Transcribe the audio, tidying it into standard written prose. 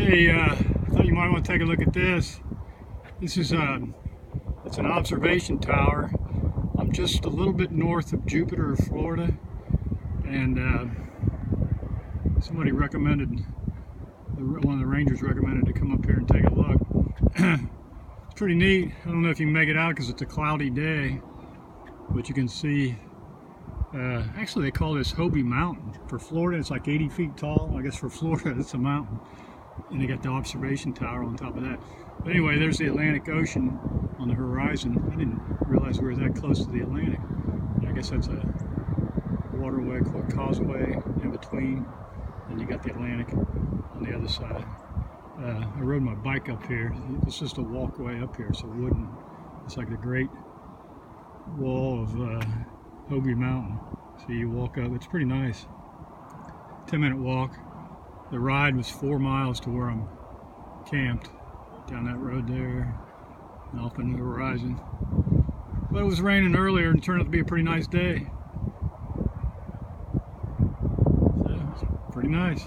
Hey, I thought you might want to take a look at this. This is it's an observation tower. I'm just a little bit north of Jupiter, Florida, and somebody recommended, one of the rangers recommended to come up here and take a look. It's pretty neat. I don't know if you can make it out because it's a cloudy day, but you can see, actually they call this Hobe Mountain. For Florida, it's like 80 feet tall. I guess for Florida, it's a mountain. And they got the observation tower on top of that. But anyway, there's the Atlantic Ocean on the horizon. I didn't realize we were that close to the Atlantic. I guess that's a waterway, causeway in between. And you got the Atlantic on the other side. I rode my bike up here. It's just a walkway up here, so wooden. It's like the great wall of Hobe Mountain. So you walk up, it's pretty nice. 10-minute walk. The ride was 4 miles to where I'm camped, down that road there, and off into the horizon. But it was raining earlier and it turned out to be a pretty nice day. So, pretty nice.